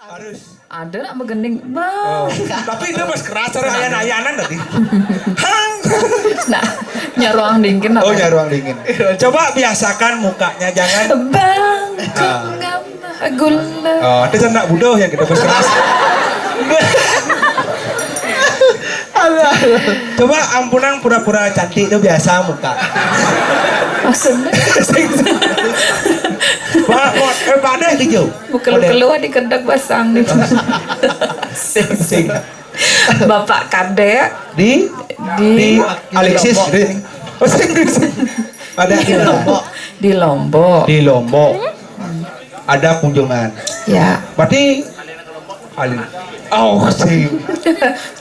Harus. Ada nak begening, bang. Tapi itu mas keras cara ayan-ayanan tadi. Hang. Nah, nyaruang dingin. Oh nyaruang dingin. Coba biasakan mukanya jangan. Bang, kengam gula. Oh, ada anak bodoh yang kita mas keras. Coba ampunan pura-pura cantik itu biasa muka. Maksudnya? Pak ada hijau. Bukan keluar di kedek basang nih. Sing. Bapak kadek Di Alexis. Oh sing. Ada di Lombok. Di Lombok. Di Lombok. Ada kunjungan. Ya. Berarti Oh sing.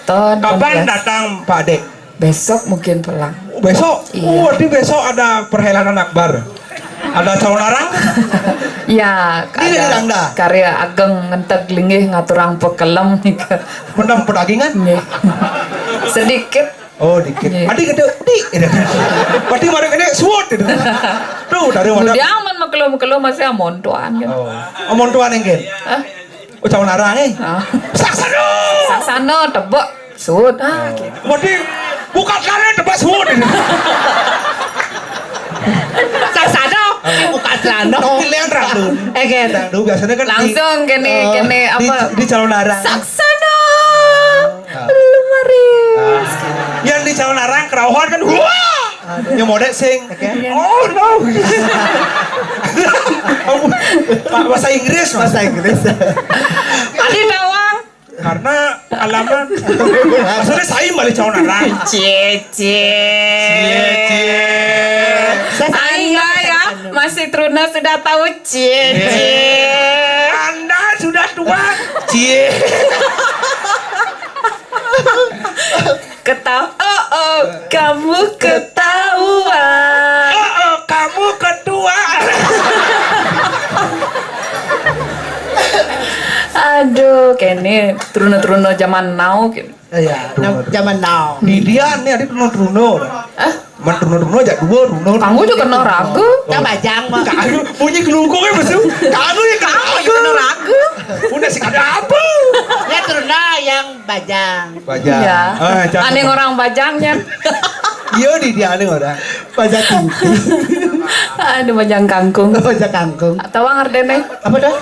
Kapan datang Pak Dek? Besok mungkin pulang. Besok? Iya. Berarti besok ada perhelatan akbar. Ada calon arang? Ya, ada karya ageng ngentek linggih ngaturang pekelem nih. Pendang pedagingan? Sedikit. Oh dikit. Iya. Adik gede, berarti mari gede suwot itu. Tuh dari mana? Dia aman makelo masih amon tuan kan. Oh, omon tuan engken. Hah? Oh calon arang Saksano. Saksano tebak sud. Gitu. Berarti bukan kalian tebak sud. Saksano bukan celana. Pilihan random. Random biasanya kan langsung kene apa? Di calon arang. Saksano. Lumaris. Yang di calon arang kerauhan kan wah. Yang mode sing. Oh no. Bahasa Inggris. Tadi tawang. Karena alaman maksudnya saya balik calon arang. Anda ya masih Truna sudah tahu Anda sudah tua. Kamu ketahuan. Kamu kedua. Aduh, kene Truna zaman now gitu. Iya, zaman now. Di dia nih ada Truno. Man Truno aja dua Truno. Kamu juga kena ragu. Kita bajang mah. Kamu bunyi gelungkung ya besul. Kamu yang Kena ragu. Udah sih ada apa? Ya Truna yang bajang. Bajang. Ya. Aneh orang bajangnya. Iya di dia aneh orang. Bajang tinggi. Aduh bajang kangkung. Bajang kangkung. Atau ngardene. Apa dah?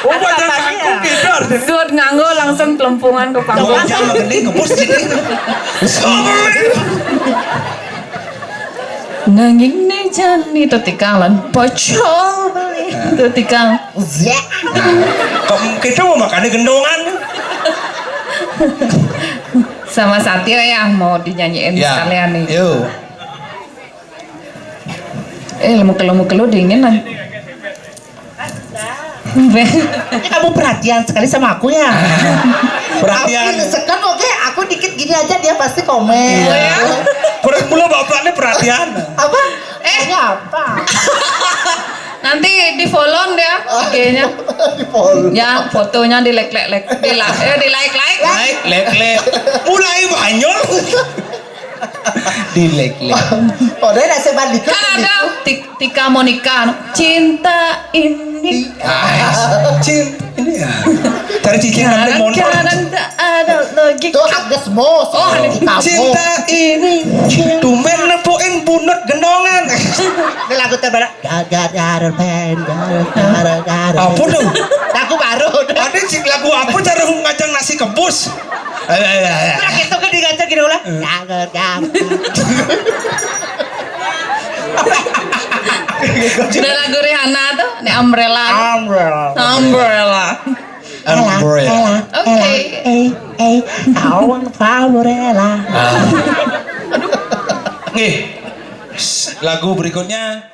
Oh bajang kangkung gitu artinya. Sud nganggo langsung kelempungan ke panggung. Jangan gede kebus sini. Nanging ne jani tetikalan pocong beli tetikal. Kita mau makannya gendongan. Sama Satya ya mau dinyanyiin sekalian nih. Yuk. Lemu-kelu dingin lah. Kamu perhatian sekali sama aku ya. Perhatian. Sekan oke, aku dikit gini aja dia pasti komen. Mula bapaknya perhatian. Apa? Apa? Nanti di follow dia IG-nya. Di follow. Ya, fotonya di like. Di like. Mulai banyol. Di like. Oh, dia nasi balik. Kan ada Tika Monica cinta ini. Cinta ini ya. Cari cincin sampai motor. Kadang tak ada lagi. Tuh Agnes Mo. Cinta ini tumben nepuin bunut gendongan. Ini lagu terbaru. Gagar pen. Apa dong? Lagu baru. Ada lagu apa cara ngajang nasi kebus? Nah, itu kan digajak gini ulah. Gagar. Udah lagu Rihanna tuh, ini Umbrella. Oke. Kawan Umbrella. Nih, lagu berikutnya